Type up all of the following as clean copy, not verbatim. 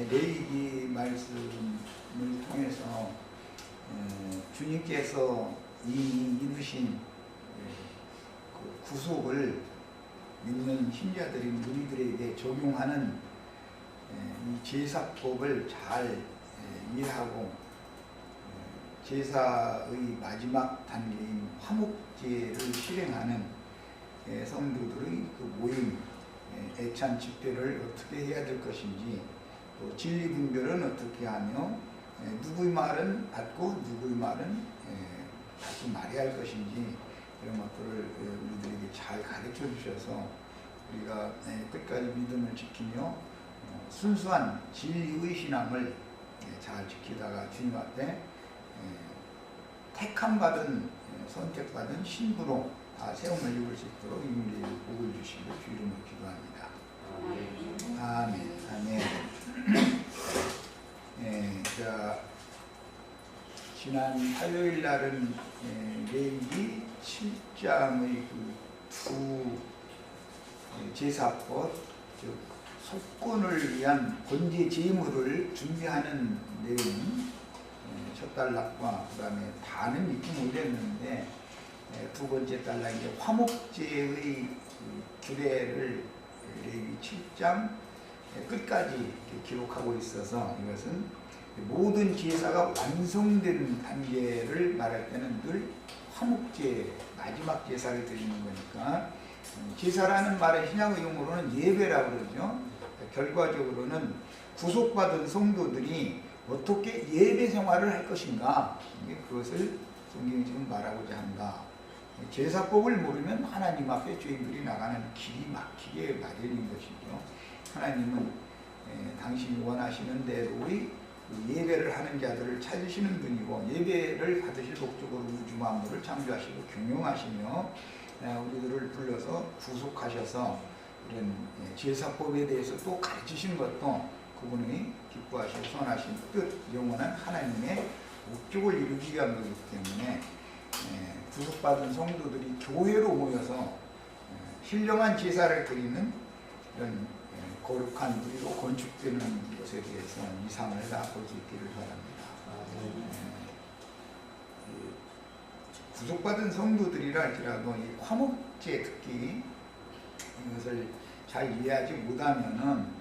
레위기 말씀을 통해서 주님께서 이루신 그 구속을 믿는 신자들인 우리들에게 적용하는 이 제사법을 잘 이해하고 제사의 마지막 단계인 화목제를 실행하는 성도들의 그 모임, 애찬 집회를 어떻게 해야 될 것인지, 또 진리 분별은 어떻게 하며 누구의 말은 받고 누구의 말은 다시 말해야 할 것인지, 이런 것들을 우리들에게 잘 가르쳐 주셔서 우리가 끝까지 믿음을 지키며 순수한 진리의 신앙을 잘 지키다가 주님 앞에 택함받은 선택받은 신부로 다 세움을 입을 수 있도록 인류의 복을 주시고 주 이름으로 기도합니다. 아멘. 아멘. 자, 지난 화요일 날은 레위기 7장의 두 제사법, 즉 속건을 위한 번제 제물을 준비하는 내용, 첫 단락과 그 다음에 다는 입금 올렸는데, 두 번째 단락 이제 화목제의 규례를 레위기 7장 끝까지 기록하고 있어서, 이것은 모든 제사가 완성된 단계를 말할 때는 늘 화목제, 마지막 제사를 드리는 거니까, 제사라는 말의 신약의 용어로는 예배라고 그러죠. 결과적으로는 구속받은 성도들이 어떻게 예배 생활을 할 것인가, 그것을 성경이 지금 말하고자 한다. 제사법을 모르면 하나님 앞에 죄인들이 나가는 길이 막히게 마련인 것이죠. 하나님은 당신이 원하시는 대로의 예배를 하는 자들을 찾으시는 분이고, 예배를 받으실 목적으로 우주 만물을 창조하시고 경영하시며 우리들을 불러서 구속하셔서 이런 제사법에 대해서 또 가르치시는 것도 그분의 기뻐하시고 선하신 뜻, 영원한 하나님의 목적을 이루기 위한 것이기 때문에 구속받은 성도들이 교회로 모여서 신령한 제사를 드리는 이런 거룩한 우리로 건축되는 것에 대해서 이상을 다 볼 수 있기를 바랍니다. 구속받은 성도들이라 할지라도 이 화목제 특히 이것을 잘 이해하지 못하면은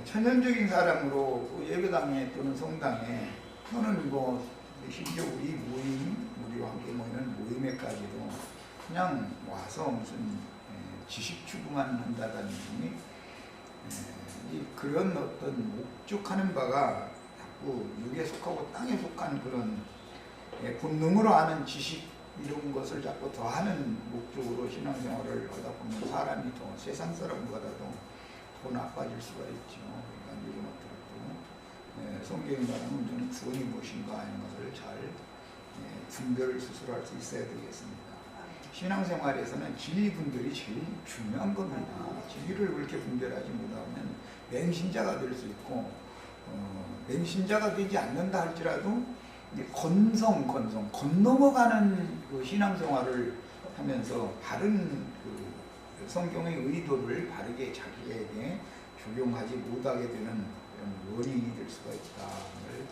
천연적인 사람으로 예배당에 또는 성당에 또는 심지어 우리와 함께 모이는 모임에까지도 그냥 와서 무슨 지식 추구만 한다든지 그런 어떤 목적하는 바가 자꾸 육에 속하고 땅에 속한 그런 본능으로 하는 지식 이런 것을 자꾸 더하는 목적으로 신앙생활을 하다 보면 사람이 더 세상 사람보다도 더 나빠질 수가 있죠. 그러니까 이런 것들도 성경이 말하는 저는 구원이 무엇인가 하는 것을 잘 분별을 스스로 할 수 있어야 되겠습니다. 신앙생활에서는 진리분들이 제일 중요한 겁니다. 진리를 그렇게 분별하지 못하면 맹신자가 될 수 있고, 맹신자가 되지 않는다 할지라도 건너가는 그 신앙생활을 하면서 바른 그 성경의 의도를 바르게 자기에게 적용하지 못하게 되는 그런 원인이 될 수가 있다를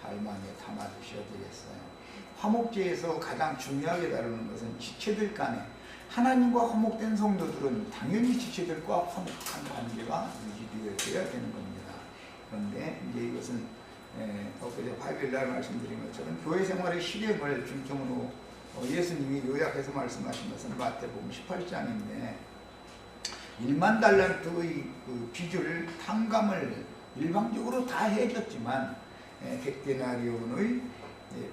잘 마음에 담아 두셔야 되겠어요. 화목제에서 가장 중요하게 다루는 것은 지체들 간에, 하나님과 화목된 성도들은 당연히 지체들과 화목한 관계가 유지되어야 되는 겁니다. 그런데 이제 이것은 엊그제 화요일날 말씀드린 것처럼 교회 생활의 실행을 중점으로 예수님이 요약해서 말씀하신 것은 마태복음 18장인데 1만 달란트의 그 빚을 탕감을 일방적으로 다 해줬지만 100데나리온의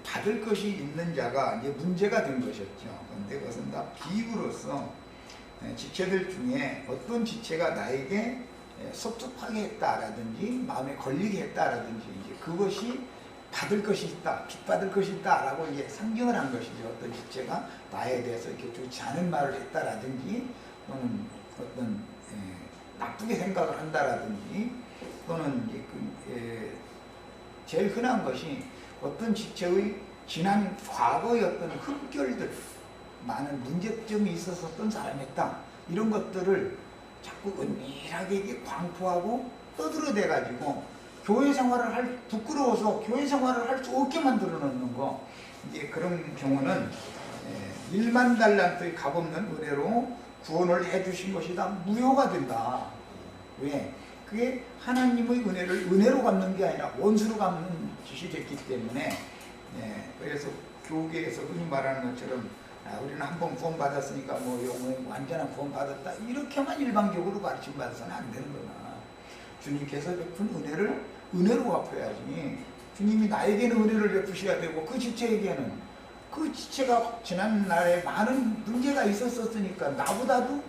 받을 것이 있는 자가 이제 문제가 된 것이었죠. 그런데 그것은 다 비유로서 지체들 중에 어떤 지체가 나에게 섭섭하게 했다라든지 마음에 걸리게 했다라든지 이제 그것이 받을 것이 있다, 빚받을 것이 있다라고 이제 상징을 한 것이죠. 어떤 지체가 나에 대해서 이렇게 좋지 않은 말을 했다라든지 또는 어떤 나쁘게 생각을 한다라든지 또는 이제 제일 흔한 것이 어떤 지체의 지난 과거의 어떤 흠결들, 많은 문제점이 있었던 사람이었다. 이런 것들을 자꾸 은밀하게 광포하고 떠들어대가지고 교회 생활을 부끄러워서 교회 생활을 할 수 없게 만들어 놓는 거. 이제 그런 경우는 1만 달란트의 값없는 은혜로 구원을 해주신 것이 다 무효가 된다. 왜? 그게 하나님의 은혜를 은혜로 갚는 게 아니라 원수로 갚는 짓이 됐기 때문에, 그래서 교계에서 흔히 말하는 것처럼 우리는 한 번 구원 받았으니까 뭐 영혼의 완전한 구원 받았다, 이렇게만 일방적으로 가르침 받아서는 안 되는 거다. 주님께서 베푼 은혜를 은혜로 갚아야지. 주님이 나에게는 은혜를 베푸셔야 되고 그 지체에게는, 그 지체가 지난날에 많은 문제가 있었으니까 나보다도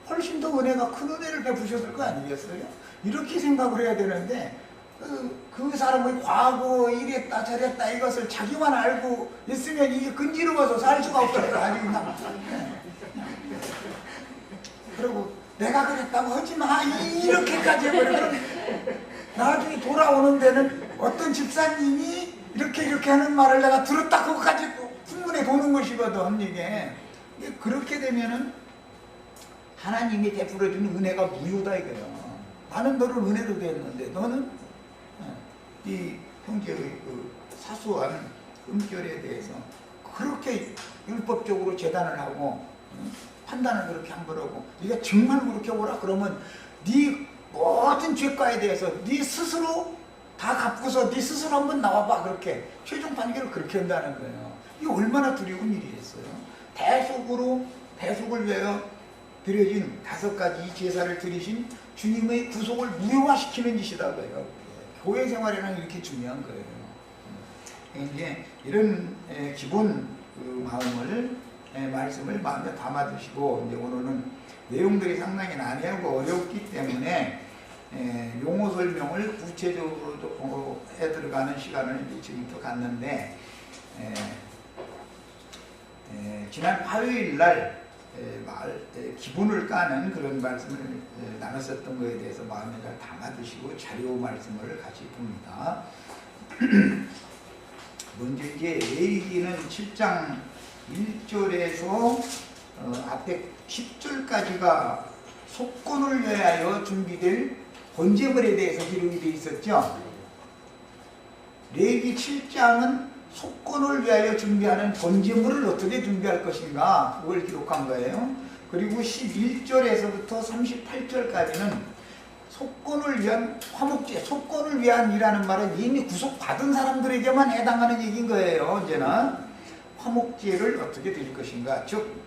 훨씬 더 은혜가 큰 은혜를 베푸셨을 거 아니겠어요? 이렇게 생각을 해야 되는데, 그 사람의 과거 이랬다 저랬다 이것을 자기만 알고 있으면 이게 근지러워서 살 수가 없어요. 아주 그냥. 그리고 내가 그랬다고 하지마 이렇게까지 해버리면 나중에 돌아오는 데는 어떤 집사님이 이렇게 하는 말을 내가 들었다 그거까지 풍문에 도는 것이거든. 이게 그렇게 되면은 하나님이 베풀어주는 은혜가 무효다 이거예요. 나는 너를 은혜로 됐는데 너는 이 형제의 그 사소한 음결에 대해서 그렇게 율법적으로 재단을 하고 판단을 그렇게 한 거라고, 네가 정말 그렇게 오라 그러면 네 모든 죄과에 대해서 네 스스로 다 갚고서 네 스스로 한번 나와봐, 그렇게 최종 판결을 그렇게 한다는 거예요. 이게 얼마나 두려운 일이겠어요. 대속을 위하여 드려진 5가지 제사를 드리신 주님의 구속을 무효화시키는 짓이다고요. 교회 생활이란 이렇게 중요한 거예요. 이제 이런 기본 말씀을 마음에 담아두시고, 이제 오늘은 내용들이 상당히 난해하고 어렵기 때문에 용어 설명을 구체적으로 해 들어가는 시간을 이제 지금부터 갖는데, 지난 화요일 날 기분을 까는 그런 말씀을 나눴었던 것에 대해서 마음에 잘 담아두시고 자료 말씀을 같이 봅니다. 먼저 이제 레위기는 7장 1절에서 앞에 10절까지가 속건을 위하여 준비될 번제물에 대해서 기록이 되어 있었죠. 레위기 7장은 속건을 위하여 준비하는 번제물을 어떻게 준비할 것인가, 그걸 기록한 거예요. 그리고 11절에서부터 38절까지는 속건을 위한 화목제, 속건을 위한이라는 말은 이미 구속받은 사람들에게만 해당하는 얘기인 거예요. 언제나 화목제를 어떻게 드릴 것인가, 즉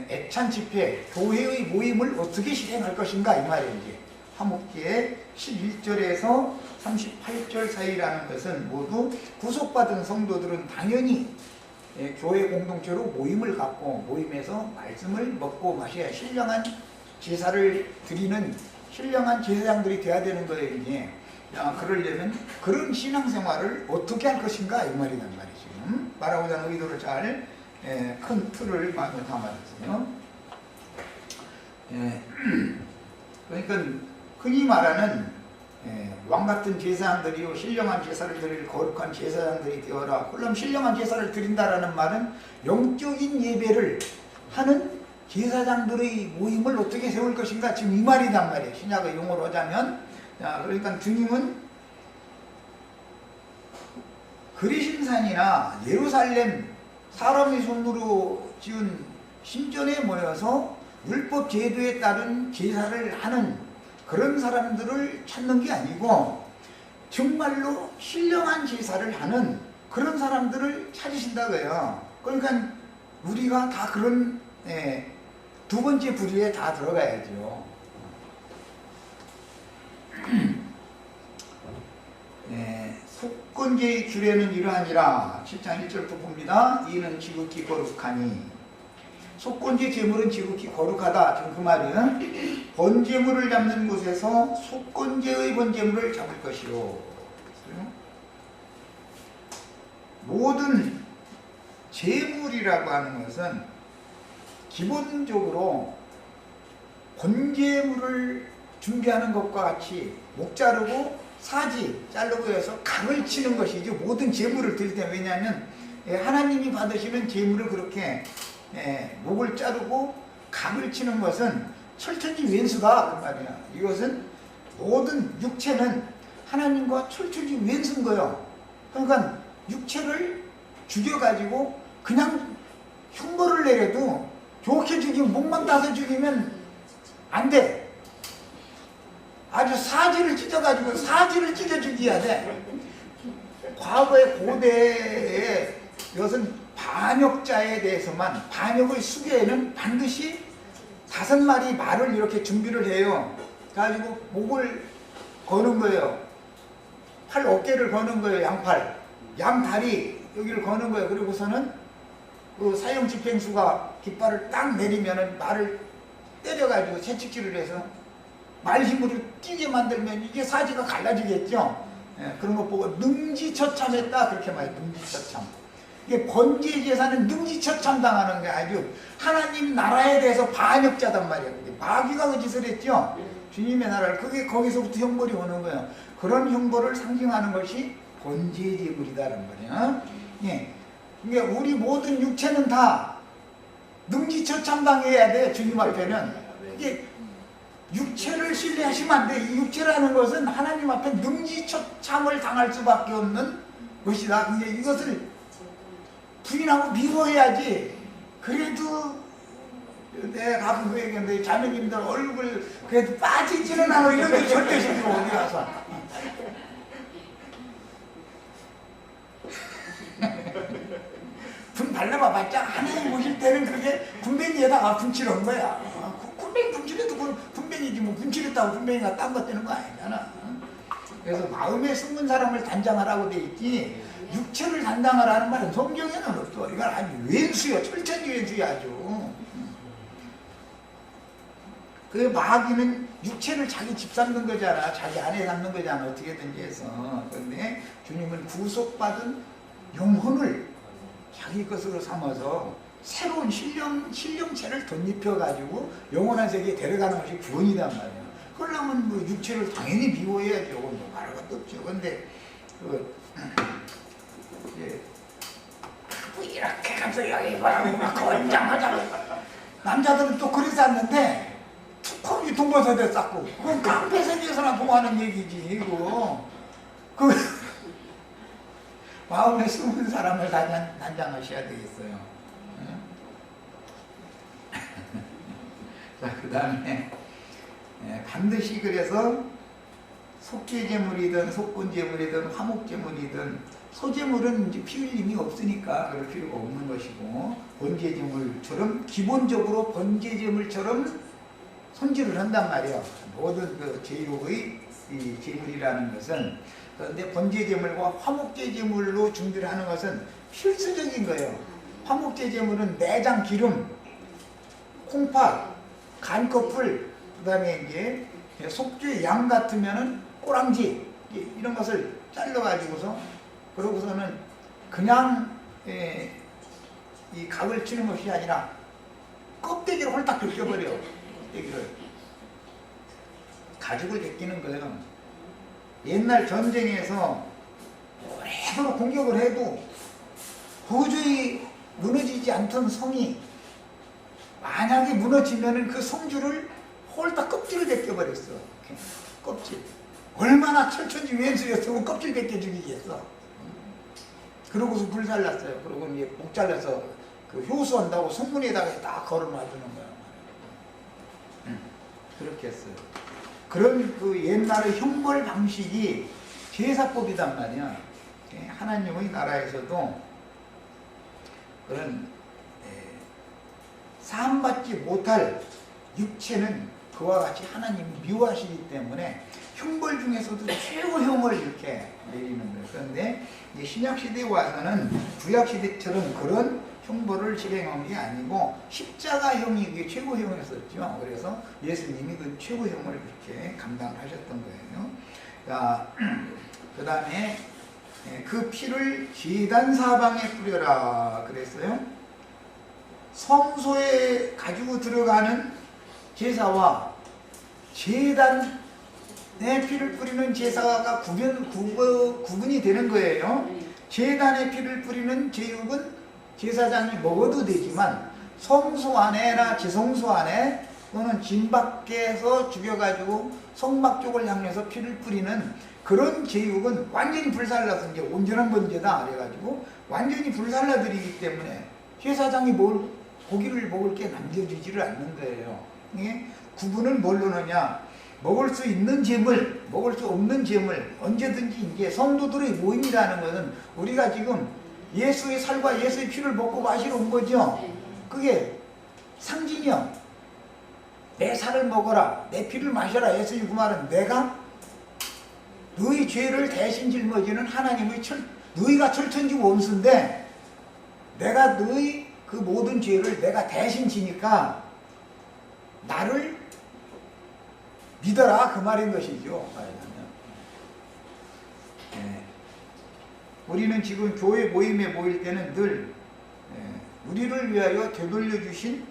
애찬 집회, 교회의 모임을 어떻게 실행할 것인가, 이 말이지. 화목제의 11절에서 38절 사이라는 것은 모두 구속받은 성도들은 당연히 교회 공동체로 모임을 갖고 모임에서 말씀을 먹고 마셔야 신령한 제사를 드리는 신령한 제사장들이 돼야 되는 거예요. 이제 그러려면 그런 신앙생활을 어떻게 할 것인가, 이 말이란 말이죠. 말하고자 하는 의도를 잘 큰 틀을 마음에 담아주세요. 그러니까 흔히 말하는 왕같은 제사장들이요 신령한 제사를 드릴 거룩한 제사장들이 되어라. 그럼 신령한 제사를 드린다라는 말은 영적인 예배를 하는 제사장들의 모임을 어떻게 세울 것인가, 지금 이 말이란 말이에요. 신약의 용어로 하자면. 그러니까 주님은 그리심산이나 예루살렘 사람의 손으로 지은 신전에 모여서 율법 제도에 따른 제사를 하는 그런 사람들을 찾는 게 아니고 정말로 신령한 제사를 하는 그런 사람들을 찾으신다고요. 그러니까 우리가 다 그런 두 번째 부류에 다 들어가야죠. 속건제의 규례는 이러하니라. 7장 1절부터 봅니다. 이는 지극히 거룩하니. 속건제 제물은 지극히 거룩하다. 지금 그 말은 번제물을 잡는 곳에서 속건제의 번제물을 잡을 것이요. 모든 제물이라고 하는 것은 기본적으로 번제물을 준비하는 것과 같이 목 자르고 사지 자르고 해서 각을 치는 것이죠. 모든 제물을 드릴 때. 왜냐하면 하나님이 받으시는 제물을 그렇게 목을 자르고 각을 치는 것은 철천지 왼수다 그 말이야. 이것은 모든 육체는 하나님과 철저히 왼쓴 거예요. 그러니까 육체를 죽여가지고 그냥 흉보를 내려도 좋게 죽이면 목만 따서 죽이면 안 돼. 아주 사지를 찢어가지고 사지를 찢어 죽여야 돼. 과거의 고대의 이것은 반역자에 대해서만 반역의 수계에는 반드시 5마리 말을 이렇게 준비를 해요. 그래가지고 목을 거는 거예요. 팔 어깨를 거는 거예요. 양팔 양다리 여기를 거는 거예요. 그리고서는 그 사형 집행수가 깃발을 딱 내리면은 말을 때려가지고 채찍질을 해서 말 힘으로 뛰게 만들면 이게 사지가 갈라지겠죠. 예, 그런 거 보고 능지처참했다 그렇게 말해요. 능지처참. 이게 번제 제사는 능지처참 당하는 게 아주 하나님 나라에 대해서 반역자단 말이에요. 마귀가 그 짓을 했죠. 주님의 나라를 그게 거기서부터 형벌이 오는 거예요. 그런 형벌을 상징하는 것이 번제 제물이다라는 거예요. 예. 그러니까 우리 모든 육체는 다 능지처참 당해야 돼. 주님 앞에는. 이게 육체를 신뢰하시면 안 돼. 이 육체라는 것은 하나님 앞에 능지처참을 당할 수밖에 없는 것이다. 근데 이것을 부인하고 미워해야지. 그래도 내가 가끔 그 얘기했는데 자매님들 얼굴 그래도 빠지지는 않아. 이런 게 절대 싫어. 어디 가서. 분 발라봐봤자 하나님 보실 때는 그게 군뱅이에다가 분칠한 거야. 군뱅이 분칠해도 군뱅이지 뭐 분칠했다고 군뱅이가 딴 거 뜨는 거 아니잖아. 그래서 마음에 숨은 사람을 단장하라고 돼 있지 육체를 단장하라는 말은 성경에는 없어. 이건 아주 왼수야. 철천지 왼수야 아주. 그 마귀는 육체를 자기 집 삼는 거잖아. 자기 아내 삼는 거잖아. 어떻게든지 해서. 그런데 주님은 구속받은 영혼을 자기 것으로 삼아서 새로운 신령체를 덧입혀가지고 영원한 세계에 데려가는 것이 구원이란 말이에요. 그러려면 뭐 육체를 당연히 미워해야죠. 뭐 말할 것도 없죠. 근데 이렇게 가서 여기 바라고 막 건장하자고 남자들은 또 그래서 왔는데 툭하면 유통버섯에 쌌고 그건 깡패세계에서나 보고하는 얘기지. 이거 그 마음에 숨은 사람을 단장하셔야 되겠어요. 자, 그 다음에 반드시 그래서 속죄제물이든 속건제물이든 화목제물이든 소제물은 이제 피 흘림이 없으니까 그럴 필요가 없는 것이고 번제제물처럼 기본적으로 번제제물처럼 손질을 한단 말이에요. 모든 그 제육의 이 제물이라는 것은. 그런데 번제제물과 화목제제물로 준비를 하는 것은 필수적인 거예요. 화목제제물은 내장 기름, 콩팥, 간꺼풀, 그 다음에 이제 속죄 양 같으면은 꼬랑지 이런 것을 잘라가지고서 그러고서는 그냥 이 각을 치는 것이 아니라 껍데기를 홀딱 벗겨버려. 껍데기를 가죽을 벗기는 거예요. 옛날 전쟁에서 오래도록 공격을 해도 도저히 무너지지 않던 성이 만약에 무너지면은 그 성주를 홀딱 껍질을 벗겨버렸어. 껍질. 얼마나 철천지 왼수였으면 껍질 벗겨 죽이겠어. 그러고서 불 잘랐어요. 그러고 이제 목 잘라서 그 효수한다고 성문에다가 딱 걸어 놔주는 거야. 그렇게 했어요. 그런 그 옛날의 형벌 방식이 제사법이단 말이야. 하나님의 나라에서도 그런 사함받지 못할 육체는 그와 같이 하나님이 미워하시기 때문에 형벌 중에서도 최고형을 이렇게 내리는 거예요. 그런데 이제 신약시대에 와서는 구약시대처럼 그런 형벌을 실행한 게 아니고 십자가형이 그게 최고형이었었죠. 그래서 예수님이 그 최고형을 그렇게 감당하셨던 거예요. 자, 그 다음에 그 피를 제단 사방에 뿌려라 그랬어요. 성소에 가지고 들어가는 제사와 제단에 피를 뿌리는 제사가 구분이 되는 거예요. 제단에 피를 뿌리는 제육은 제사장이 먹어도 되지만 성소 안에나 지성소 안에 또는 진 밖에서 죽여가지고 성막 쪽을 향해서 피를 뿌리는 그런 제육은 완전히 불살라서 이제 온전한 번제다 그래가지고 완전히 불살라드리기 때문에 제사장이 고기를 먹을 게 남겨주지를 않는 거예요. 예? 구분을 뭘로 하냐? 먹을 수 있는 재물, 먹을 수 없는 재물, 언제든지 이제 성도들의 모임이라는 것은 우리가 지금 예수의 살과 예수의 피를 먹고 마시러 온 거죠. 그게 상징이요. 내 살을 먹어라, 내 피를 마셔라. 예수님 그 말은 내가 너희 죄를 대신 짊어지는 하나님의 너희가 철천지 원수인데 내가 너희 그 모든 죄를 내가 대신 지니까 나를 믿어라 그 말인 것이죠. 네. 우리는 지금 교회 모임에 모일 때는 늘 우리를 위하여 되돌려 주신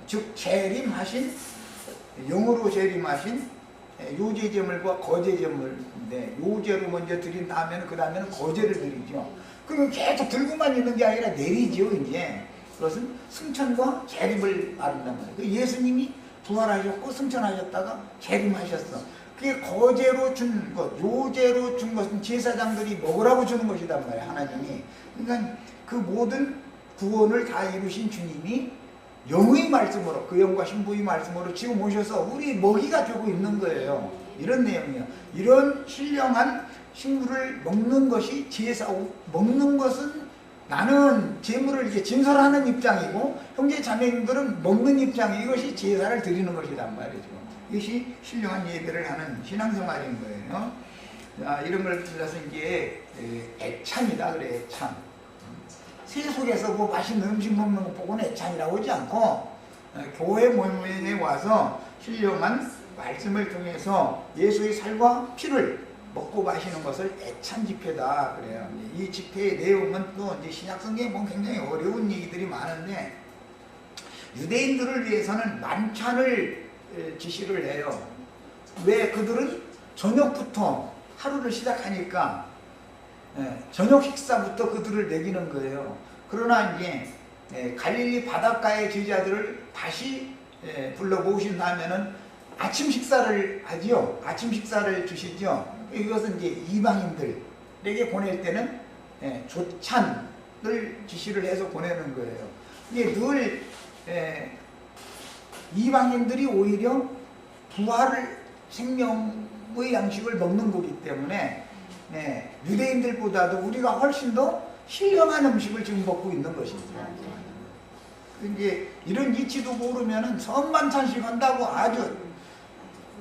즉 재림하신 영으로 재림하신 요제제물과 거제제물인데 요제로 먼저 드린 다음에는 그 다음에는 거제를 드리죠. 그러면 계속 들고만 있는 게 아니라 내리죠. 이제 그것은 승천과 재림을 말한단 말이에요. 예수님이 부활하셨고 승천하셨다가 재림하셨어. 그게 거제로 준 것, 요제로 준 것은 제사장들이 먹으라고 주는 것이단 말이에요. 하나님이. 그러니까 그 모든 구원을 다 이루신 주님이 영의 말씀으로 그 영과 신부의 말씀으로 지금 오셔서 우리 먹이가 되고 있는 거예요. 이런 내용이에요. 이런 신령한 식물을 먹는 것이 제사, 먹는 것은 나는 제물을 이렇게 진설하는 입장이고 형제 자매님들은 먹는 입장이 이것이 제사를 드리는 것이란 말이죠. 이것이 신령한 예배를 하는 신앙생활인 거예요. 자, 이런 걸 빌려서 이제 애찬이다 그래. 애찬. 세속에서 뭐 맛있는 음식 먹는 거 보고는 애찬이라고 하지 않고 교회 모임에 와서 신령한 말씀을 통해서 예수의 살과 피를 먹고 마시는 것을 애찬 집회다 그래요. 이 집회의 내용은 또 이제 신약성경에 보면 굉장히 어려운 얘기들이 많은데 유대인들을 위해서는 만찬을 지시를 해요. 왜? 그들은 저녁부터 하루를 시작하니까 저녁 식사부터 그들을 먹이는 거예요. 그러나 이제 갈릴리 바닷가의 제자들을 다시 불러 모으신 다음에는 아침 식사를 하지요. 아침 식사를 주시죠. 이것은 이제 이방인들에게 보낼 때는 조찬을 지시를 해서 보내는 거예요. 이게 늘 이방인들이 오히려 부활을 생명의 양식을 먹는 거기 때문에 유대인들보다도 우리가 훨씬 더 신령한 음식을 지금 먹고 있는 것이죠. 이제 이런 이치도 모르면은 선반찬씩 한다고 아주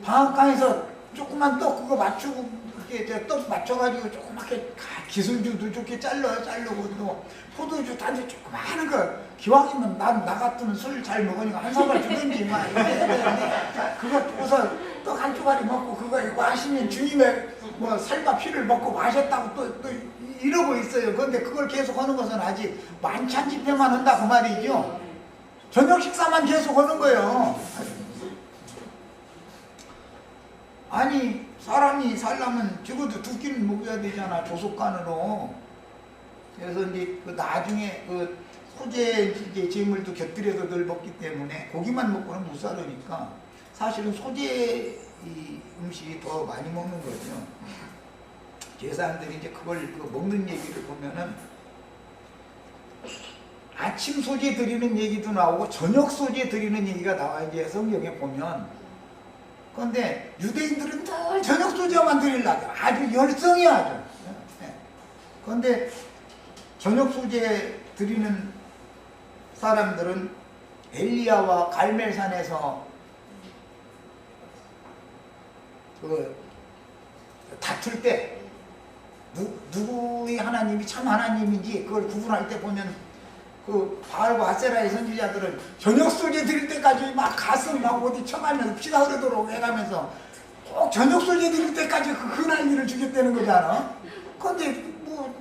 방앗간에서 조그만 떡 그거 맞추고 이렇게 떡 맞춰가지고 조그맣게 기술주도 좋게 자르고 또 포도주 단지 조그마한 거 기왕이면 나 같으면 술 잘 먹으니까 한 사발 주든지 막 그거 주고서 떡 한 조각이 먹고 그거 이거 하시면 주님의 뭐 살과 피를 먹고 마셨다고 또 이러고 있어요. 그런데 그걸 계속 하는 것은 아직 만찬 집회만 한다 그 말이죠. 저녁 식사만 계속 하는 거예요. 아니 사람이 살려면 적어도 두 끼는 먹어야 되잖아. 조속간으로. 그래서 이제 그 나중에 그 소재 이제 재물도 곁들여서 늘 먹기 때문에 고기만 먹고는 못 살으니까 사실은 소재 이 음식이 더 많이 먹는 거죠. 제사장들이 이제 그걸 먹는 얘기를 보면은 아침 소재 드리는 얘기도 나오고 저녁 소재 드리는 얘기가 나와 이제 성경에 보면. 그런데 유대인들은 늘 저녁 소재만 드리려고 아주 열성이 아주. 그런데 저녁 소재 드리는 사람들은 엘리야와 갈멜산에서 다툴 때 누구의 하나님이 참 하나님인지 그걸 구분할 때 보면 그 바알과 아세라의 선지자들은 저녁 소재 드릴 때까지 막 가슴 막 어디 쳐가면서 피가 흐르도록 해가면서 꼭 저녁 소재 드릴 때까지 그 흔한 일을 주겠다는 거잖아. 그런데 뭐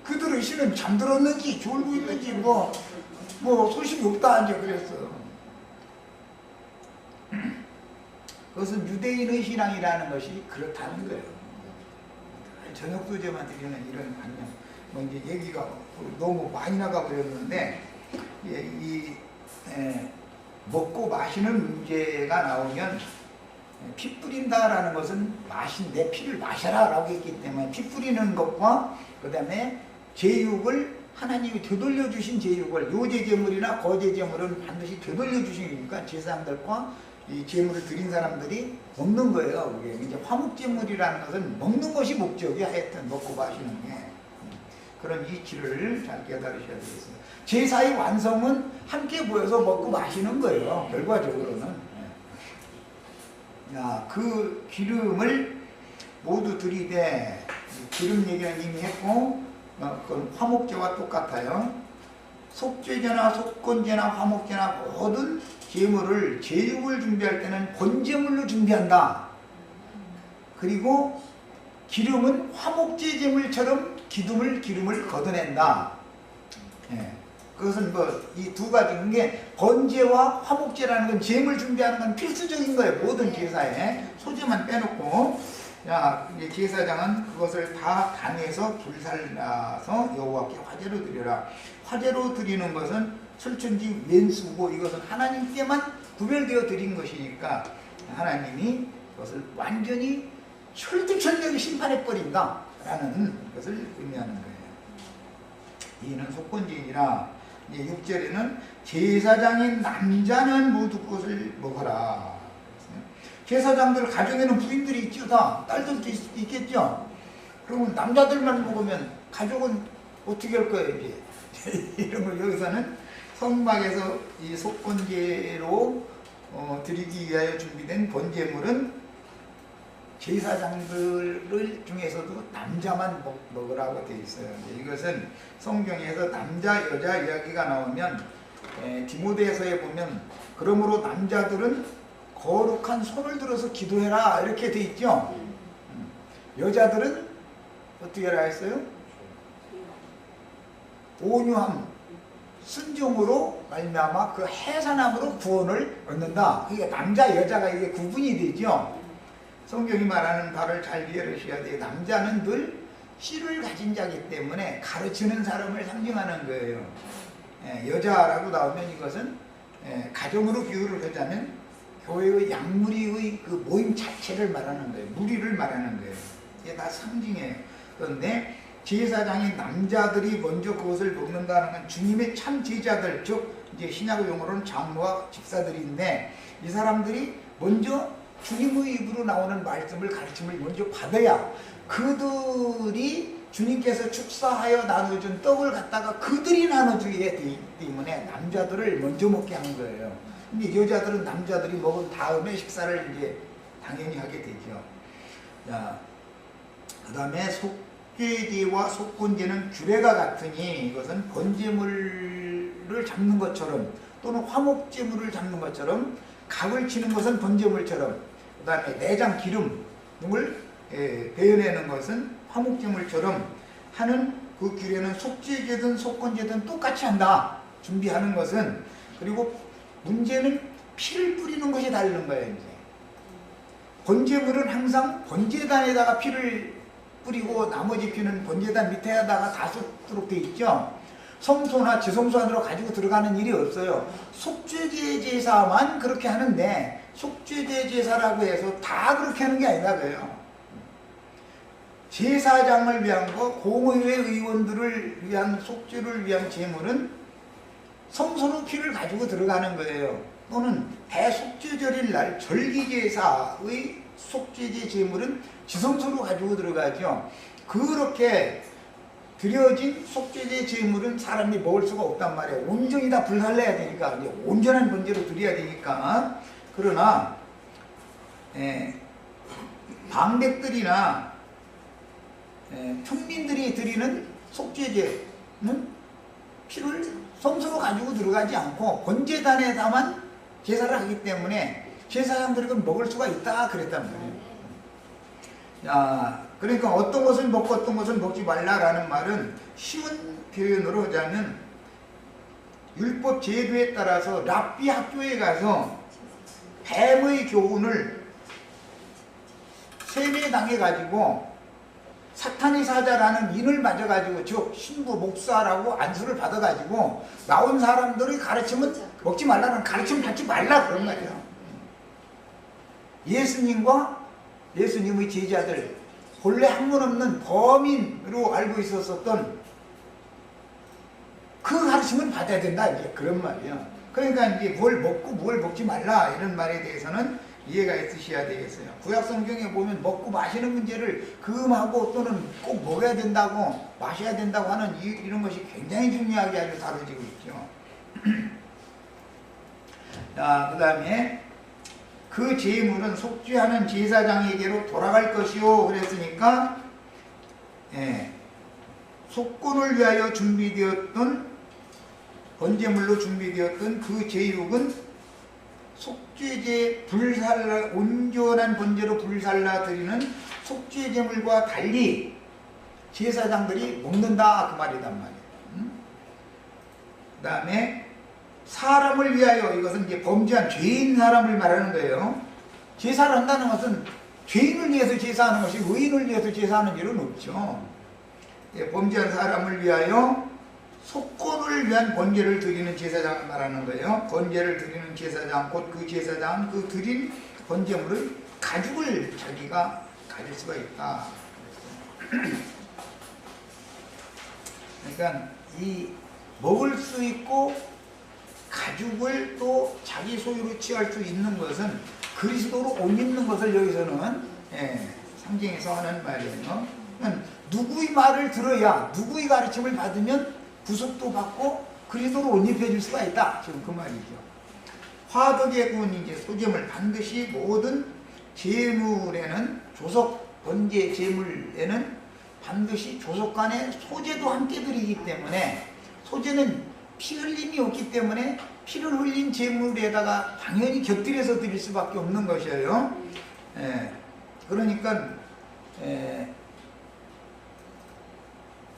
그들의 신은 잠들었는지 졸고 있는지 뭐 소식이 없다 이제 그랬어. 그것은 유대인의 신앙이라는 것이 그렇다는 거예요. 저녁 소재만 드리는 이런 관념. 뭐 이제 얘기가 너무 많이 나가 버렸는데 먹고 마시는 문제가 나오면 피 뿌린다라는 것은 내 피를 마셔라 라고 했기 때문에 피 뿌리는 것과 그 다음에 제육을 하나님이 되돌려 주신 제육을 요제제물이나 거제제물은 반드시 되돌려 주시니까 제사장들과 이 제물을 드린 사람들이 먹는 거예요. 그게 이제 화목제물이라는 것은 먹는 것이 목적이 하여튼 먹고 마시는 게 그런 이치를 잘 깨달으셔야 되겠습니다. 제사의 완성은 함께 모여서 먹고 마시는 거예요. 결과적으로는. 그 기름을 모두 들이대 기름 얘기는 이미 했고 그건 화목제와 똑같아요. 속죄제나 속건제나 화목제나 모든 제물을 제육을 준비할 때는 번제물로 준비한다. 그리고 기름은 화목제 제물처럼 기름을 걷어낸다. 그것은 이 두 가지인 게 번제와 화목제라는 건 제물 준비하는 건 필수적인 거예요. 모든 제사에 소제만 빼놓고 이제 제사장은 그것을 다 당해서 불살라서 여호와께 화제로 드려라. 화제로 드리는 것은 철천지 왼수고 이것은 하나님께만 구별되어 드린 것이니까 하나님이 그것을 완전히 철두철미하게 심판해버린다 라는 것을 의미하는 거예요. 이는 속건제이니라. 6절에는 제사장인 남자는 모두 그것을 먹어라. 제사장들 가정에는 부인들이 있죠. 다 딸들도 있겠죠. 그러면 남자들만 먹으면 가족은 어떻게 할 거예요 이제. 이런 걸 여기서는 성막에서 이 속건제로 드리기 위하여 준비된 번제물은 제사장들 중에서도 남자만 먹으라고 되어 있어요. 이것은 성경에서 남자 여자 이야기가 나오면 디모데서에 보면 그러므로 남자들은 거룩한 손을 들어서 기도해라 이렇게 되어 있죠. 여자들은 어떻게 하라 했어요? 온유함, 순종으로 말미암아 그 해산함으로 구원을 얻는다. 그러니까 남자 여자가 이게 구분이 되죠. 성경이 말하는 바를 잘 이해하셔야 돼요. 남자는 늘 씨를 가진 자이기 때문에 가르치는 사람을 상징하는 거예요. 여자라고 나오면 이것은 가정으로 비유를 하자면 교회의 양무리의 그 모임 자체를 말하는 거예요. 무리를 말하는 거예요. 이게 다 상징이에요. 그런데 제사장인 남자들이 먼저 그것을 먹는다는 건 주님의 참 제자들, 즉 이제 신약 용어로는 장로와 집사들인데 이 사람들이 먼저 주님의 입으로 나오는 말씀을 가르침을 먼저 받아야 그들이 주님께서 축사하여 나눠준 떡을 갖다가 그들이 나눠주게 되기 때문에 남자들을 먼저 먹게 한 거예요. 근데 여자들은 남자들이 먹은 다음에 식사를 이제 당연히 하게 되죠. 자, 그 다음에 속죄제와 속건제는 규례가 같으니 이것은 번제물을 잡는 것처럼 또는 화목제물을 잡는 것처럼 각을 치는 것은 번제물처럼 그 다음에 내장 기름을 베어내는 것은 화목제물처럼 하는 그 규례는 속죄제든 속건제든 똑같이 한다. 준비하는 것은. 그리고 문제는 피를 뿌리는 것이 다른 거예요. 이제 번제물은 항상 번제단에다가 피를 뿌리고 나머지 피는 번제단 밑에다가 다 쏟도록 돼 있죠. 성소나 지성소 안으로 가지고 들어가는 일이 없어요. 속죄제 제사만 그렇게 하는데 속죄제 제사라고 해서 다 그렇게 하는 게 아니다 그래요. 제사장을 위한 거, 공의회 의원들을 위한 속죄를 위한 제물은 성소로 피를 가지고 들어가는 거예요. 또는 대속죄절일 날 절기제사의 속죄제 제물은 지성소로 가지고 들어가죠. 그렇게 드려진 속죄제 제물은 사람이 먹을 수가 없단 말이에요. 온전히 다 불살라야 되니까, 이제 온전한 번제로 드려야 되니까. 그러나 방백들이나 평민들이 드리는 속죄제는 피를 성소로 가지고 들어가지 않고 번제단에다만 제사를 하기 때문에 제사장들이 먹을 수가 있다 그랬단 말이에요. 자, 그러니까 어떤 것을 먹고 어떤 것을 먹지 말라라는 말은 쉬운 표현으로 하자면 율법 제도에 따라서 랍비 학교에 가서 뱀의 교훈을 세뇌당해가지고 사탄의 사자라는 인을 맞아가지고 즉 신부 목사라고 안수를 받아가지고 나온 사람들의 가르침은 먹지 말라는 가르침 받지 말라 그런 거예요. 예수님의 제자들, 본래 학문 없는 범인으로 알고 있었던 그 가르침은 받아야 된다, 이제 그런 말이에요. 그러니까 이제 뭘 먹고 뭘 먹지 말라 이런 말에 대해서는 이해가 있으셔야 되겠어요. 구약 성경에 보면 먹고 마시는 문제를 금하고 또는 꼭 먹어야 된다고 마셔야 된다고 하는 이런 것이 굉장히 중요하게 아주 다뤄지고 있죠. 자, 그 다음에 그 제물은 속죄하는 제사장에게로 돌아갈 것이요 그랬으니까, 속건을 위하여 준비되었던 번제물로 준비되었던 그 제육은 속죄제 불살라, 온전한 번제로 불살라 드리는 속죄제물과 달리 제사장들이 먹는다 그 말이단 말이에요. 그 다음에 사람을 위하여, 이것은 이제 범죄한 죄인 사람을 말하는 거예요. 제사를 한다는 것은 죄인을 위해서 제사하는 것이 의인을 위해서 제사하는 일은 없죠. 범죄한 사람을 위하여 속건을 위한 번제를 드리는 제사장을 말하는 거예요. 번제를 드리는 제사장, 곧 그 제사장은 그 드린 번제물을 가죽을 자기가 가질 수가 있다. 그러니까 이 먹을 수 있고 가죽을 또 자기 소유로 취할 수 있는 것은 그리스도로 옷 입는 것을 여기서는 상징해서 하는 말이에요. 누구의 말을 들어야, 누구의 가르침을 받으면 구속도 받고 그리스도로 옷 입혀질 수가 있다. 지금 그 말이죠. 화덕에 구운 이제 소제물, 반드시 모든 제물에는, 조속 번제 제물에는 반드시 조속간에 소제도 함께 드리기 때문에, 소제는 피 흘림이 없기 때문에 피를 흘린 제물에다가 당연히 곁들여서 드릴 수밖에 없는 것이에요. 그러니까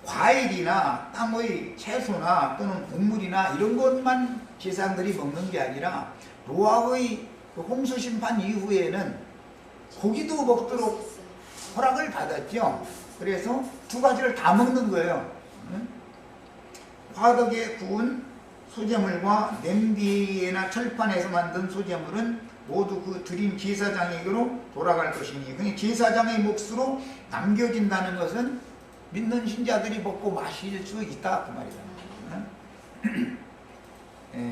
과일이나 땅의 채소나 또는 곡물이나 이런 것만 제사장들이 먹는 게 아니라 노아의 그 홍수 심판 이후에는 고기도 먹도록 허락을 받았죠. 그래서 두 가지를 다 먹는 거예요. 화덕에 구운 소제물과 냄비나 철판에서 만든 소제물은 모두 그 드린 제사장에게로 돌아갈 것이니, 그러니까 제사장의 몫으로 남겨진다는 것은 믿는 신자들이 먹고 마실 수 있다 그 말이다.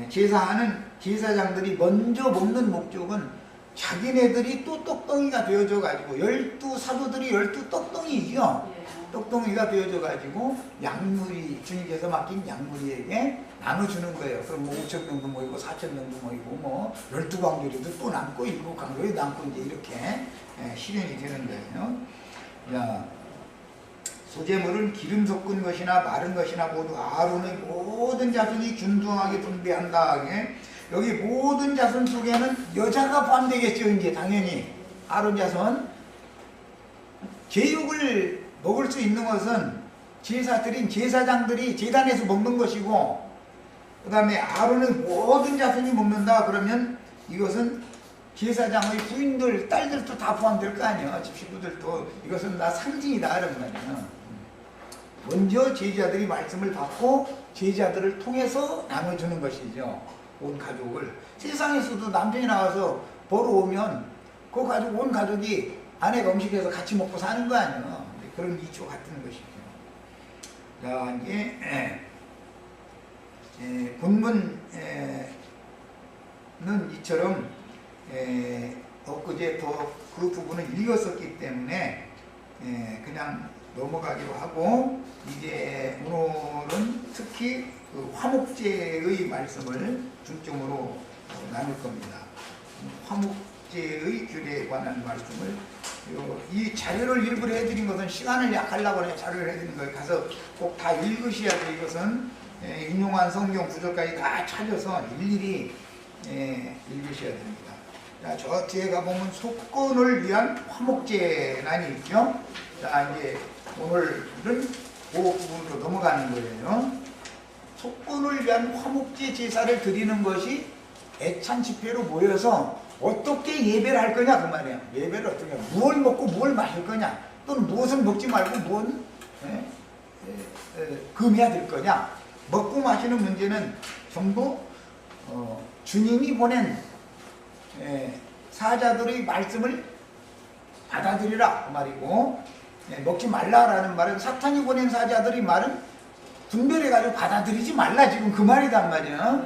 제사하는 제사장들이 먼저 먹는 목적은 자기네들이 또 떡덩이가 되어져 가지고, 12 사도들이 12 떡덩이죠. 떡덩이가 되어져 가지고 양무리, 주님께서 맡긴 양무리에게 나눠주는 거예요. 그럼 뭐 5,000명도 모이고 4,000명도 모이고 뭐 12광절이도 또 남고 7광절이 남고 이제 이렇게 실현이 되는 거예요. 자, 소제물은 기름 섞은 것이나 마른 것이나 모두 아론의 모든 자손이 균등하게 분배한다. 여기 모든 자손 속에는 여자가 포함되겠죠. 이제 당연히 아론 자손. 제육을 먹을 수 있는 것은 제사드린 제사장들이 제단에서 먹는 것이고, 그 다음에 아론의 모든 자손이 먹는다 그러면 이것은 제사장의 부인들, 딸들도 다 포함될 거 아니에요. 집식구들도. 이것은 다 상징이다 이런 말이에요. 먼저 제자들이 말씀을 받고 제자들을 통해서 나눠주는 것이죠. 온 가족을. 세상에서도 남편이 나와서 보러 오면 그 가족, 온 가족이 아내가 음식해서 같이 먹고 사는 거 아니에요. 그런 이치와 같은 것이죠. 자, 이제 본문은 이처럼 엊그제 그 부분을 읽었었기 때문에 그냥 넘어가기로 하고, 이제 오늘은 특히 그 화목제의 말씀을 중점으로 나눌 겁니다. 화목제의 규례에 관한 말씀을, 이 자료를 일부러 해드린 것은 시간을 약하려고 해서 자료를 해드린 거예요. 가서 꼭 다 읽으셔야 돼요. 이것은 인용한 성경 구절까지 다 찾아서 일일이 읽으셔야 됩니다. 자, 저 뒤에 가보면 속건을 위한 화목제란이 있죠. 자, 이제 오늘은 그 부분으로 넘어가는 거예요. 속건을 위한 화목제 제사를 드리는 것이 애찬 집회로 모여서 어떻게 예배를 할 거냐 그 말이에요. 예배를 어떻게, 무엇을 먹고 무엇을 마실 거냐, 또는 무엇을 먹지 말고 무엇을 금해야 될 거냐. 먹고 마시는 문제는 전부 주님이 보낸 사자들의 말씀을 받아들이라 그 말이고, 먹지 말라라는 말은 사탄이 보낸 사자들의 말은 분별해가지고 받아들이지 말라, 지금 그 말이단 말이야.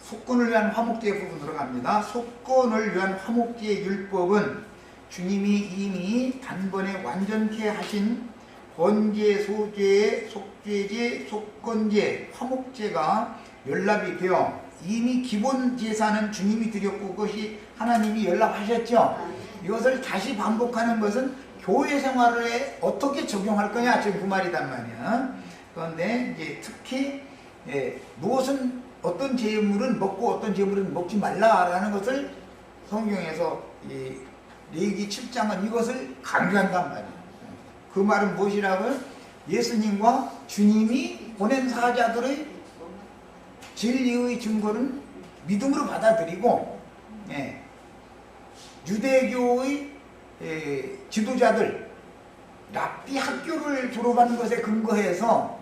속건을 위한 화목제의 부분 들어갑니다. 속건을 위한 화목제의 율법은 주님이 이미 단번에 완전케 하신 번제, 소제, 속죄제, 속건제, 화목제가 연락이 되어 이미 기본 제사는 주님이 드렸고 그것이 하나님이 연락하셨죠. 이것을 다시 반복하는 것은 교회 생활에 어떻게 적용할 거냐, 지금 그 말이단 말이야. 그런데 이제 특히 무엇은 어떤 제물은 먹고 어떤 제물은 먹지 말라라는 것을 성경에서 이 레위기 7장은 이것을 강조한단 말이에요. 그 말은 무엇이라고요? 예수님과 주님이 보낸 사자들의 진리의 증거는 믿음으로 받아들이고, 유대교의 지도자들 랍비 학교를 졸업한 것에 근거해서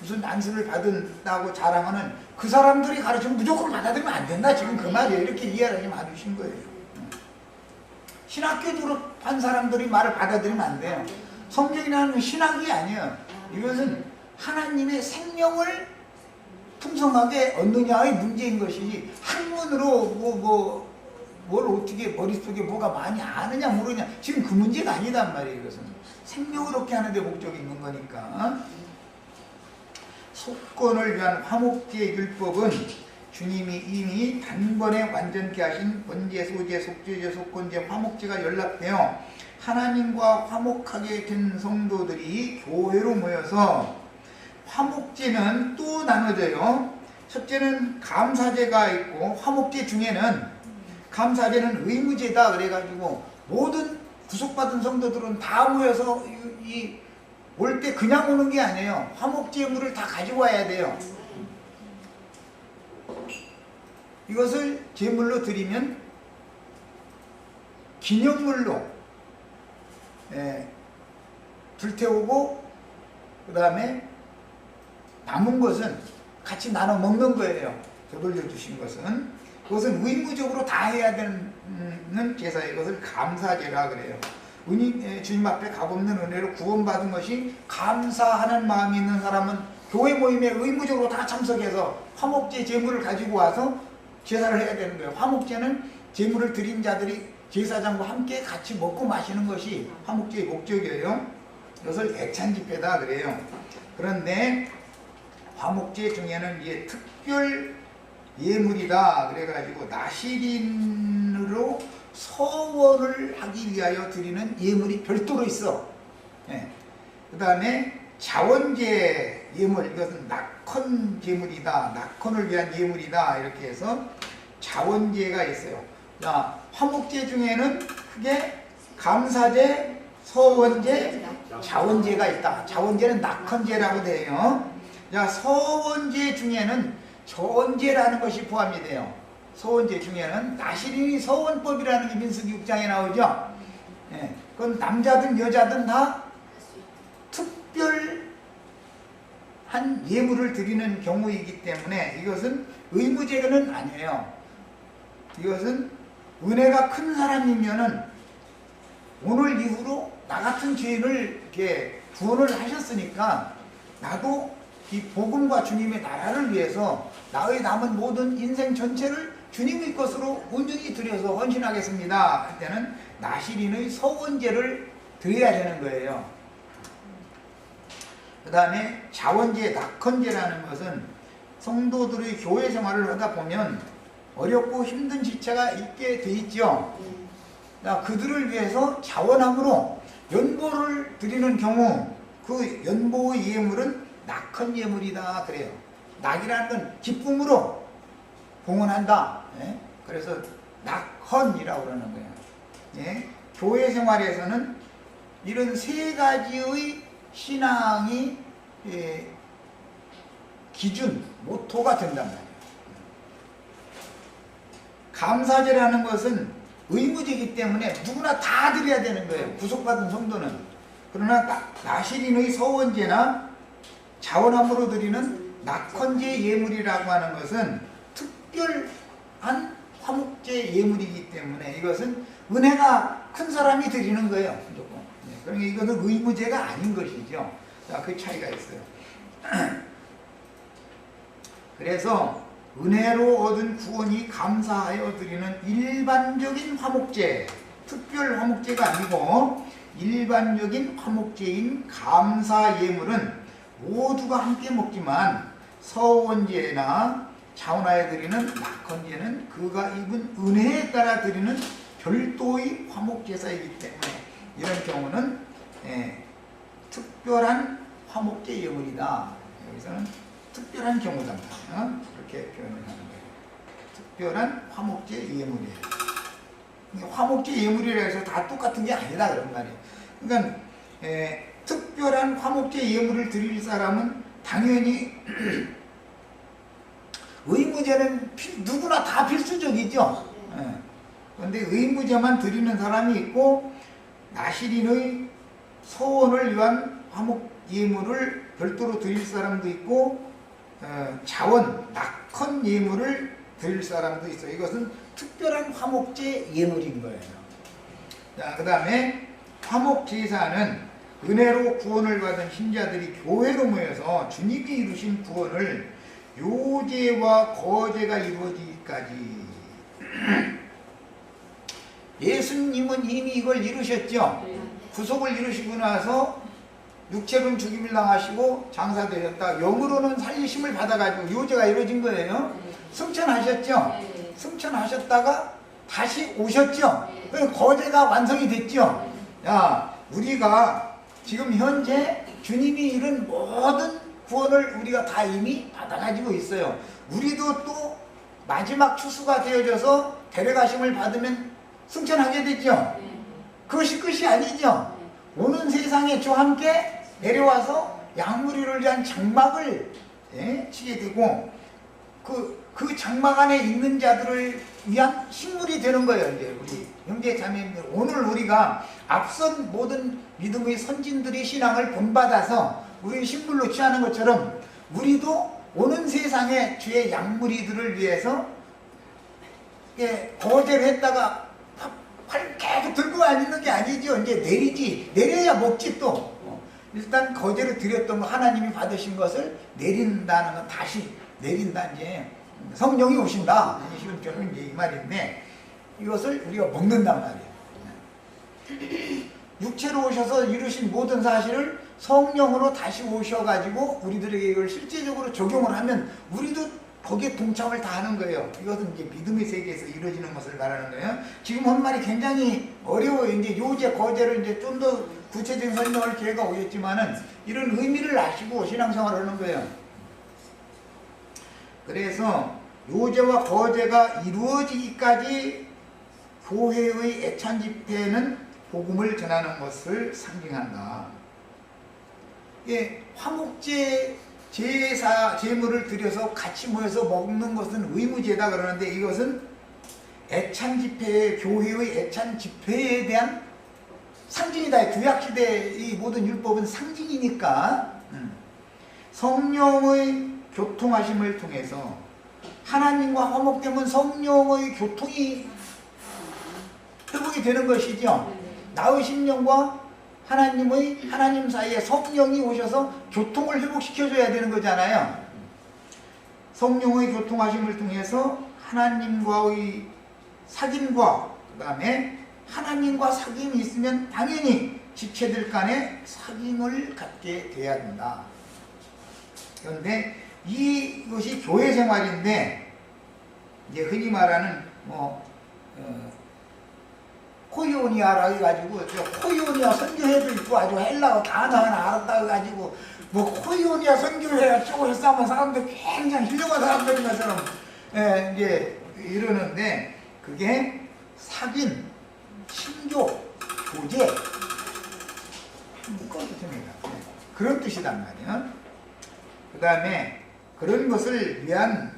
무슨 안수를 받은다고 자랑하는 그 사람들이 가르치면 무조건 받아들이면 안 된다, 지금 그 말이에요. 이렇게 이해를 해주신 거예요. 신학교 졸업한 사람들이 말을 받아들이면 안 돼요. 성경이라는 신학이 아니에요. 이것은 하나님의 생명을 풍성하게 얻느냐의 문제인 것이지, 학문으로 뭘 어떻게 머릿속에 뭐가 많이 아느냐 모르냐, 지금 그 문제가 아니단 말이에요. 이것은 생명을 얻게 하는 데 목적이 있는 거니까. 속건을 위한 화목제의 율법은 주님이 이미 단번에 완전케 하신 번제, 소제, 속죄제, 속건제, 화목제가 연락되어 하나님과 화목하게 된 성도들이 교회로 모여서, 화목제는 또 나눠져요. 첫째는 감사제가 있고, 화목제 중에는 감사제는 의무제다 그래가지고 모든 구속받은 성도들은 다 모여서 올 때 그냥 오는 게 아니에요. 화목제물을 다 가지고 와야 돼요. 이것을 제물로 드리면 기념물로 불태우고, 그 다음에 남은 것은 같이 나눠 먹는 거예요. 되돌려 주신 것은. 그것은 의무적으로 다 해야 되는 제사예요. 이것을 감사제라 그래요. 주님 앞에 값없는 은혜로 구원받은 것이 감사하는 마음이 있는 사람은 교회 모임에 의무적으로 다 참석해서 화목제 제물을 가지고 와서 제사를 해야 되는 거예요. 화목제는 제물을 드린 자들이 제사장과 함께 같이 먹고 마시는 것이 화목제의 목적이에요. 이것을 애찬집회다 그래요. 그런데 화목제 중에는 이게 특별 예물이다 그래가지고 나시린으로 서원을 하기 위하여 드리는 예물이 별도로 있어. 그 다음에 자원제 예물, 이것은 낙헌 제물이다, 낙헌을 위한 예물이다, 이렇게 해서 자원제가 있어요. 자, 화목제 중에는 크게 감사제, 서원제, 자원제가 있다. 자원제는 낙헌제라고 돼요. 자, 서원제 중에는 전제라는 것이 포함이 돼요. 서원제 중에는 나시린이 서원법이라는 게 민수기 6장에 나오죠. 그건 남자든 여자든 다 특별한 예물을 드리는 경우이기 때문에 이것은 의무제는 아니에요. 이것은 은혜가 큰 사람이면은 오늘 이후로 나 같은 죄인을 이렇게 구원을 하셨으니까 나도 이 복음과 주님의 나라를 위해서 나의 남은 모든 인생 전체를 주님의 것으로 온전히 드려서 헌신하겠습니다 할 때는 나시린의 서원제를 드려야 되는 거예요. 그 다음에 자원제, 낙헌제라는 것은 성도들의 교회 생활을 하다 보면 어렵고 힘든 지체가 있게 돼 있죠. 그들을 위해서 자원함으로 연보를 드리는 경우 그 연보의 예물은 낙헌 예물이다 그래요. 낙이라는 건 기쁨으로 공헌한다. 그래서 낙헌이라고 그러는 거예요. 교회 생활에서는 이런 세 가지의 신앙이 기준, 모토가 된단 말이에요. 감사제라는 것은 의무제이기 때문에 누구나 다 드려야 되는 거예요. 구속받은 성도는. 그러나 나시린의 서원제나 자원함으로 드리는 낙헌제 예물이라고 하는 것은 특별한 화목제 예물이기 때문에 이것은 은혜가 큰 사람이 드리는 거예요. 무조건. 그러니까 이것은 의무제가 아닌 것이죠. 자, 그 차이가 있어요. 그래서 은혜로 얻은 구원이 감사하여 드리는 일반적인 화목제, 특별 화목제가 아니고 일반적인 화목제인 감사 예물은 모두가 함께 먹지만 서원제나 자원하여 드리는 낙헌제는 그가 입은 은혜에 따라 드리는 별도의 화목제사이기 때문에 이런 경우는 특별한 화목제 예물이다. 여기서는 특별한 경우다. 그렇게 표현을 하는 거예요. 특별한 화목제 예물이에요. 화목제 예물이라 해서 다 똑같은 게 아니다 그런 말이에요. 그러니까 특별한 화목제 예물을 드릴 사람은 당연히 의무제는 누구나 다 필수적이죠. 그런데 의무제만 드리는 사람이 있고 나시린의 소원을 위한 화목 예물을 별도로 드릴 사람도 있고 자원, 낙헌 예물을 드릴 사람도 있어요. 이것은 특별한 화목제 예물인 거예요. 자, 그 다음에 화목제사는 은혜로 구원을 받은 신자들이 교회로 모여서 주님이 이루신 구원을 요제와 거제가 이루어지기까지 예수님은 이미 이걸 이루셨죠. 구속을 이루시고 나서 육체로는 죽임을 당하시고 장사되셨다. 영으로는 살리심을 받아가지고 요제가 이루어진 거예요. 승천하셨죠. 승천하셨다가 다시 오셨죠. 거제가 완성이 됐죠. 야, 우리가 지금 현재 주님이 이룬 모든 구원을 우리가 다 이미 받아가지고 있어요. 우리도 또 마지막 추수가 되어져서 데려가심을 받으면 승천하게 됐죠. 그것이 끝이 아니죠. 오는 세상에 저와 함께 내려와서 양무리를 위한 장막을 치게 되고 그 장막 안에 있는 자들을 위한 식물이 되는 거예요. 이제 우리 형제 자매님들, 오늘 우리가 앞선 모든 믿음의 선진들의 신앙을 본받아서 우리 식물로 취하는 것처럼 우리도 오는 세상에 주의 양무리들을 위해서 거제를 했다가 팔 계속 들고 다니는 게 아니죠. 이제 내리지, 내려야 먹지 또. 일단 거제를 드렸던 거 하나님이 받으신 것을 내린다는 건 다시 내린다. 이제 성령이 오신다. 이런 결론 이 말인데 이것을 우리가 먹는단 말이에요. 육체로 오셔서 이루신 모든 사실을 성령으로 다시 오셔가지고 우리들에게 이걸 실제적으로 적용을 하면 우리도 거기에 동참을 다 하는 거예요. 이것은 이제 믿음의 세계에서 이루어지는 것을 말하는 거예요. 지금 한 말이 굉장히 어려워요. 이제 요제, 거제를 이제 좀 더 구체적인 설명을 기회가 오겠지만은 이런 의미를 아시고 신앙생활을 하는 거예요. 그래서 요제와 거제가 이루어지기까지 교회의 애찬 집회는 복음을 전하는 것을 상징한다. 화목제 제사, 제물을 드려서 같이 모여서 먹는 것은 의무제다 그러는데 이것은 애찬 집회, 교회의 애찬 집회에 대한 상징이다. 구약시대의 모든 율법은 상징이니까 성령의 교통하심을 통해서 하나님과 화목되면 성령의 교통이 회복이 되는 것이죠. 나의 심령과 하나님 사이에 성령이 오셔서 교통을 회복시켜줘야 되는 거잖아요. 성령의 교통하심을 통해서 하나님과의 사귐과 그 다음에 하나님과 사귐이 있으면 당연히 지체들 간에 사귐을 갖게 돼야 된다. 그런데 이것이 교회 생활인데 이제 흔히 말하는 코이오니아라 해가지고 코이오니아 선교회도 있고 아주 헬라어 단어 하나 알았다 해가지고 코이오니아 선교회 쪼고 해서 하면 사람들 굉장히 훌륭한 사람들인 것처럼 이제 이러는데 그게 사귐, 신교, 교제 그런 뜻입니다. 그런 뜻이란 말이에요. 그 다음에 그런 것을 위한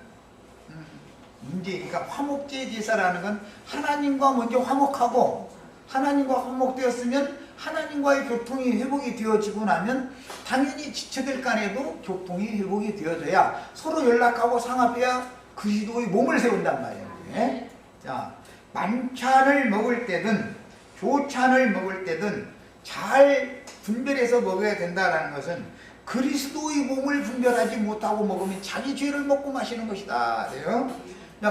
문제, 그러니까 화목제 제사라는 건 하나님과 먼저 화목하고 하나님과 화목되었으면 하나님과의 교통이 회복이 되어지고 나면 당연히 지체들 간에도 교통이 회복이 되어져야 서로 연락하고 상합해야 그리스도의 몸을 세운단 말이에요. 네. 자, 만찬을 먹을 때든 조찬을 먹을 때든 잘 분별해서 먹어야 된다는 것은 그리스도의 몸을 분별하지 못하고 먹으면 자기 죄를 먹고 마시는 것이다. 그래요?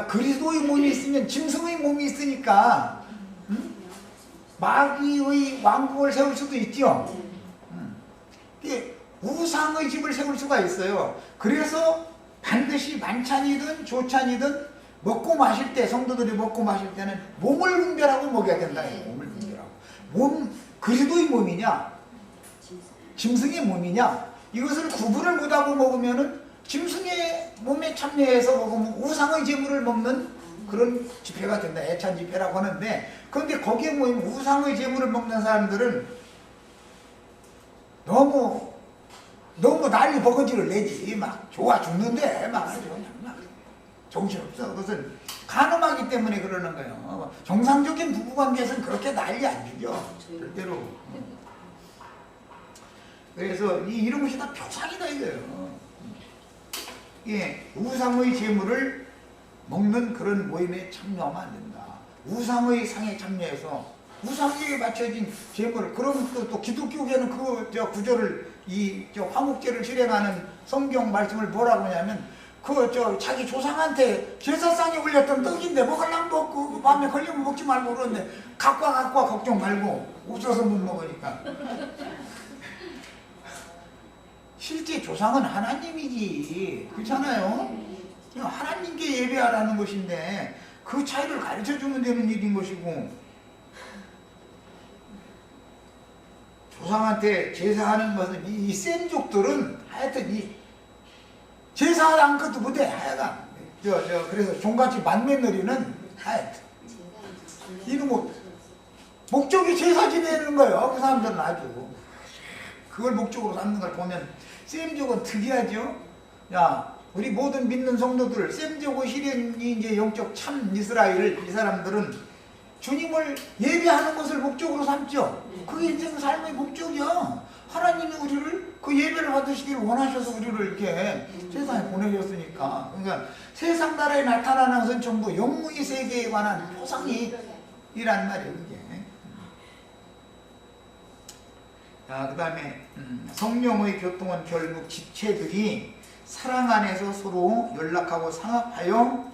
그리스도의 몸이 있으면 짐승의 몸이 있으니까 마귀의 왕국을 세울 수도 있죠. 우상의 집을 세울 수가 있어요. 그래서 반드시 만찬이든 조찬이든 먹고 마실 때, 성도들이 먹고 마실 때는 몸을 분별하고 먹어야 된다. 몸을 분별하고. 그리스도의 몸이냐 짐승의 몸이냐 이것을 구분을 못하고 먹으면은 짐승의 몸에 참여해서 먹으면 우상의 제물을 먹는 그런 집회가 된다. 애찬 집회라고 하는데, 그런데 거기에 모인 우상의 제물을 먹는 사람들은 너무 난리 버거지를 내지. 막 좋아 죽는데 막 정신없어. 그것은 간음하기 때문에 그러는 거예요. 정상적인 부부관계에서는 그렇게 난리 안 주죠. 절대로. 그래서 이런 것이 다 표상이다 이거예요. 예, 우상의 제물을 먹는 그런 모임에 참여하면 안 된다. 우상의 상에 참여해서 우상에 맞춰진 제물을, 그럼 또 기독교계는 그 구절을 화목제를 실행하는 성경 말씀을 뭐라고 하냐면 자기 조상한테 제사상에 올렸던 떡인데 먹으려면 먹고 밤에 걸리면 먹지 말고 그러는데 갖고 와 걱정 말고 없어서 못 먹으니까. 실제 조상은 하나님이지. 그렇잖아요. 하나님께 예배하라는 것인데 그 차이를 가르쳐주면 되는 일인 것이고, 조상한테 제사하는 것은 이 셈족들은 하여튼 제사하는 것도 못해. 하여간 그래서 종같이 만매너리는 하여튼 이런 거 목적이 제사 지내는 거예요. 그 사람들은 아주 그걸 목적으로 삼는 걸 보면 셈족은 특이하죠. 우리 모든 믿는 성도들, 셈족의 실현이 이제 영적 참 이스라엘, 이 사람들은 주님을 예배하는 것을 목적으로 삼죠. 그게 인생 삶의 목적이야. 하나님이 우리를 그 예배를 받으시기를 원하셔서 우리를 이렇게 세상에 보내셨으니까. 그러니까 세상 나라에 나타나는 것은 전부 영무의 세계에 관한 표상이란 말이에요. 그게. 그 다음에 성령의 교통은 결국 지체들이 사랑 안에서 서로 연락하고 상합하여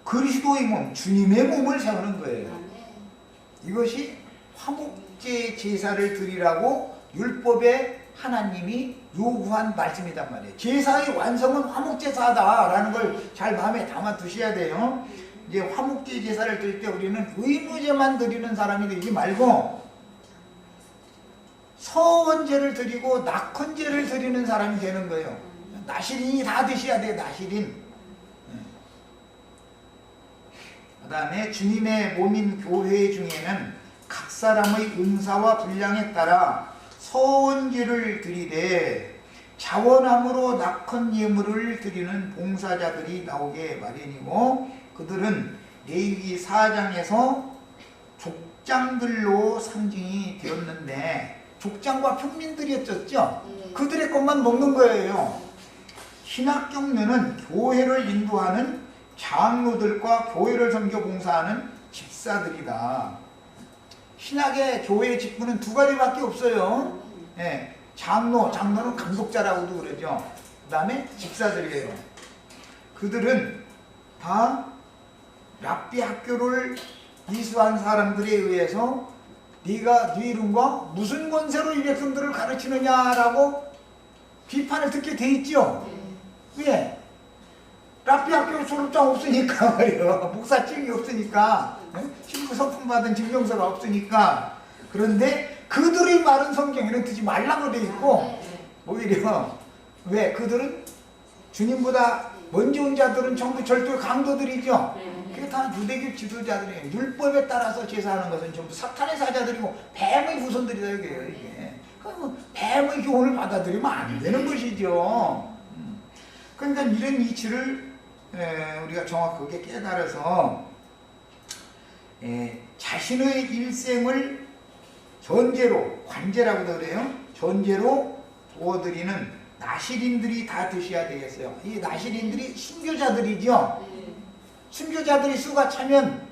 그리스도의 몸, 주님의 몸을 세우는 거예요. 이것이 화목제 제사를 드리라고 율법에 하나님이 요구한 말씀이란 말이에요. 제사의 완성은 화목제사다라는 걸 잘 마음에 담아 두셔야 돼요. 이제 화목제 제사를 드릴 때 우리는 의무제만 드리는 사람이 되지 말고 서원제를 드리고 낙헌제를 드리는 사람이 되는 거예요. 나시린이 다 드셔야 돼요. 나시린. 그 다음에 주님의 몸인 교회 중에는 각 사람의 은사와 분량에 따라 서원제를 드리되 자원함으로 낙헌 예물을 드리는 봉사자들이 나오게 마련이고, 그들은 레위기 4장에서 족장들로 상징이 되었는데 족장과 평민들이었죠. 그들의 것만 먹는 거예요. 신학 경륜은 교회를 인도하는 장로들과 교회를 섬겨 봉사하는 집사들이다. 신학의 교회의 직분은 두 가지밖에 없어요. 장로는 감독자라고도 그러죠. 그 다음에 집사들이에요. 그들은 다 랍비 학교를 이수한 사람들에 의해서 네가 네 이름과 무슨 권세로 이 백성들을 가르치느냐라고 비판을 듣게 돼 있죠. 왜? 랍비 학교 졸업장 없으니까 말이에요. 목사증이 없으니까, 신부 서품 받은 증명서가 없으니까. 그런데 그들의 말은 성경에는 듣지 말라고 돼 있고, 오히려 왜? 그들은 주님보다 먼저 온 자들은 전부 절도 강도들이죠. 그게 다 유대교 지도자들이에요. 율법에 따라서 제사하는 것은 전부 사탄의 사자들이고 뱀의 후손들이다 이게. 그럼 뱀의 교훈을 받아들이면 안 되는 것이죠. 그러니까 이런 이치를 우리가 정확하게 깨달아서 자신의 일생을 전제로, 관제라고도 그래요. 전제로 부어드리는 나실인들이 다 드셔야 되겠어요. 이 나실인들이 순교자들이죠. 순교자들이 수가 차면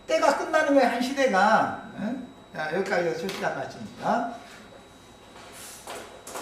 때가 끝나는 거예요. 한 시대가. 자, 여기까지 소식한 말씀입니다.